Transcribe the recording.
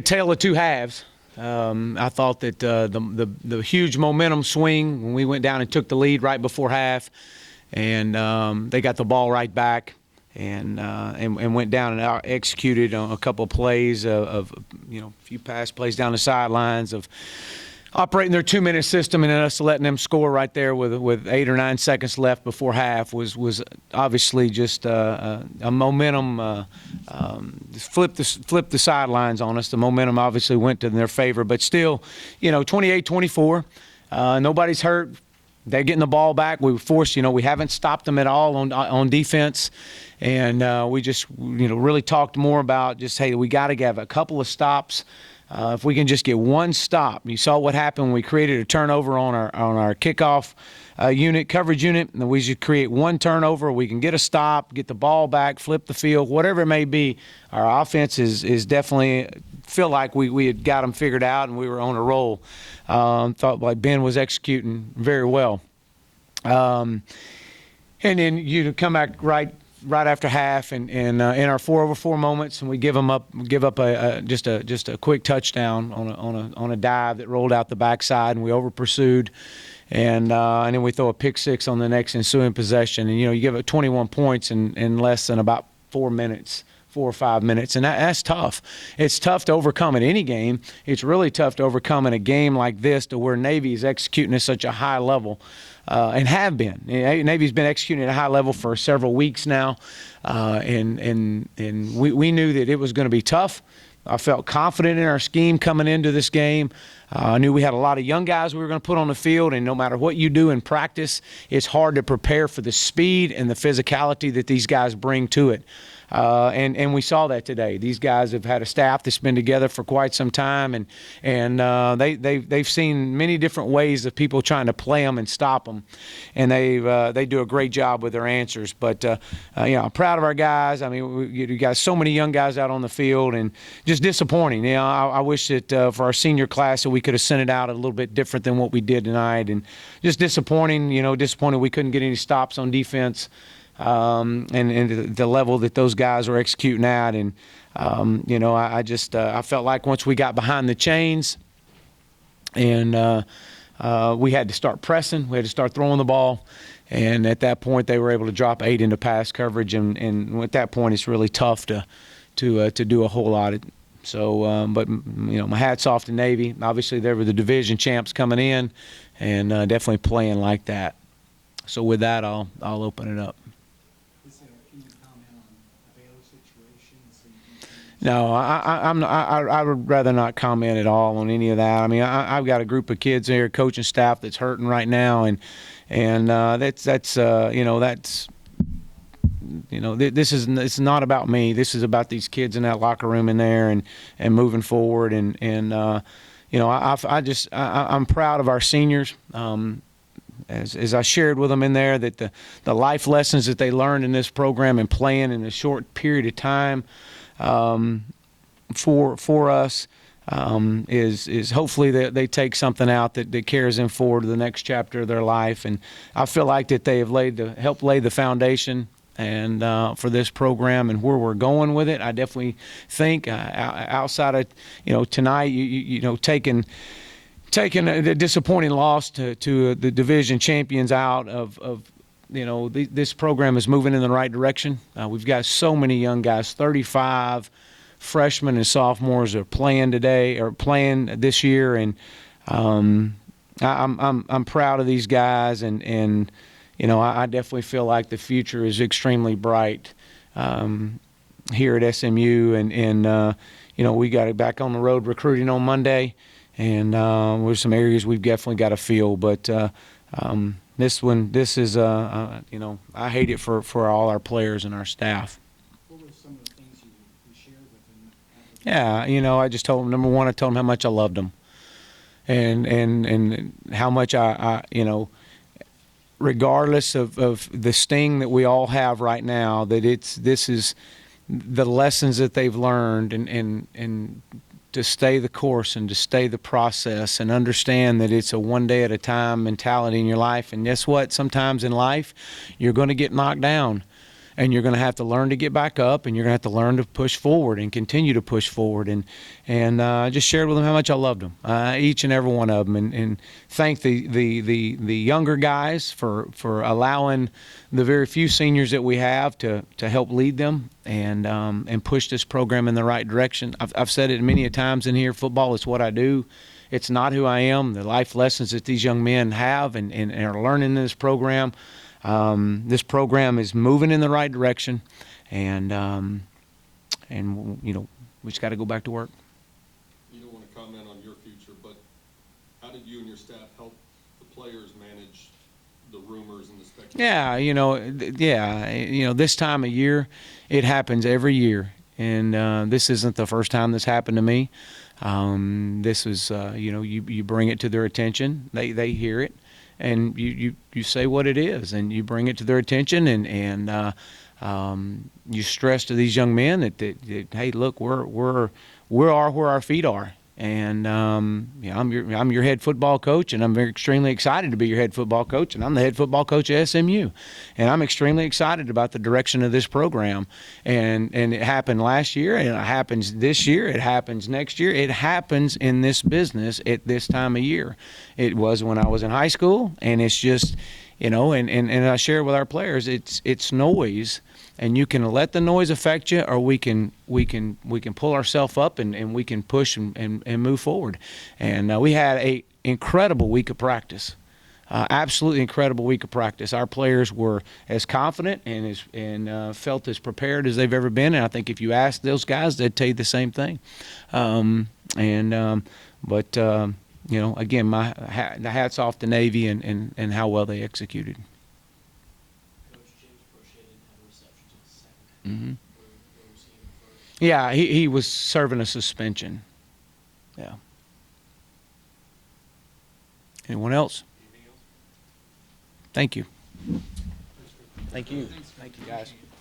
Tale of two halves. I thought that the huge momentum swing when we went down and took the lead right before half, and they got the ball right back and went down and out executed on a couple of plays of a few pass plays down the sidelines of operating their 2-minute system, and then us letting them score right there with 8 or 9 seconds left before half was obviously just a momentum flipped the sidelines on us. The momentum obviously went to their favor, but still, 28-24. Nobody's hurt. They're getting the ball back. We were forced. We haven't stopped them at all on defense, and we just really talked more about just, hey, we got to have a couple of stops. If we can just get one stop. You saw what happened when we created a turnover on our kickoff coverage unit, and we should create one turnover. We can get a stop, get the ball back, flip the field, whatever it may be. Our offense is definitely feel like we had got them figured out and we were on a roll. Thought like Ben was executing very well. And then you come back right after half, and in our 4-over-4 moments, and we give up just a quick touchdown on a dive that rolled out the backside, and we over pursued, and then we throw a pick six on the next ensuing possession, and you give up 21 points in less than about 4 or 5 minutes, and that's tough. It's tough to overcome in any game. It's really tough to overcome in a game like this, to where Navy is executing at such a high level. And have been. Navy's been executing at a high level for several weeks now, and we knew that it was going to be tough. I felt confident in our scheme coming into this game. I knew we had a lot of young guys we were going to put on the field, and no matter what you do in practice, it's hard to prepare for the speed and the physicality that these guys bring to it. And we saw that today. These guys have had a staff that's been together for quite some time, and they've seen many different ways of people trying to play them and stop them, and they do a great job with their answers. But I'm proud of our guys. I mean, you got so many young guys out on the field, and just disappointing. I wish that for our senior class that we could have sent it out a little bit different than what we did tonight, and just disappointing. Disappointing we couldn't get any stops on defense. And the level that those guys were executing at, and I felt like once we got behind the chains, and we had to start pressing, we had to start throwing the ball, and at that point they were able to drop 8 into pass coverage, and at that point it's really tough to do a whole lot. But my hat's off to Navy. Obviously they were the division champs coming in, and definitely playing like that. So with that, I'll open it up. No, I would rather not comment at all on any of that. I mean, I've got a group of kids here, coaching staff, that's hurting right now, and it's it's not about me. This is about these kids in that locker room in there, and moving forward, I'm proud of our seniors. As I shared with them in there, that the life lessons that they learned in this program and playing in a short period of time for us is hopefully they take something out that carries them forward to the next chapter of their life. And I feel like that they have helped lay the foundation and for this program and where we're going with it. I definitely think outside of tonight, taking a disappointing loss to the division champions out of this program is moving in the right direction. We've got so many young guys, 35 freshmen and sophomores are playing today or playing this year, and I'm proud of these guys, and I definitely feel like the future is extremely bright here at SMU, and we got it back on the road recruiting on Monday, and there's some areas we've definitely got to fill, but this is I hate it for all our players and our staff. What were some of the things you shared with them? Yeah, I just told them, number one, I told them how much I loved them, and how much I regardless of the sting that we all have right now, that this is the lessons that they've learned, and to stay the course and to stay the process and understand that it's a one day at a time mentality in your life. And guess what? Sometimes in life, you're going to get knocked down. and you're going to have to learn to get back up, and you're going to have to learn to push forward and continue to push forward. And I just shared with them how much I loved them, each and every one of them, and thank the younger guys for allowing the very few seniors that we have to help lead them and push this program in the right direction. I've said it many a times in here. Football is what I do. It's not who I am. The life lessons that these young men have and are learning in this program. This program is moving in the right direction, and you know, we just got to go back to work. You don't want to comment on your future, but how did you and your staff help the players manage the rumors and the speculation? Yeah, you know, this time of year, it happens every year, and this isn't the first time this happened to me. This is, you know, you bring it to their attention. They hear it, and you say what it is, and you bring it to their attention, and you stress to these young men that hey, look, we're where our feet are. And you know, I'm your head football coach, and I'm extremely excited to be your head football coach. And I'm the head football coach at SMU, and I'm extremely excited about the direction of this program. And it happened last year, and it happens this year. It happens next year. It happens in this business at this time of year. It was when I was in high school, and it's just, you know, and I share with our players, it's noise. And you can let the noise affect you, or we can pull ourselves up and we can push and move forward. And we had a incredible week of practice, absolutely incredible week of practice. Our players were as confident and felt as prepared as they've ever been. And I think if you ask those guys, they'd tell you the same thing. But you know, again, the hats off to Navy and how well they executed. Mm-hmm. Yeah, he was serving a suspension. Yeah. Anyone else? Thank you. Thank you. Thank you, guys.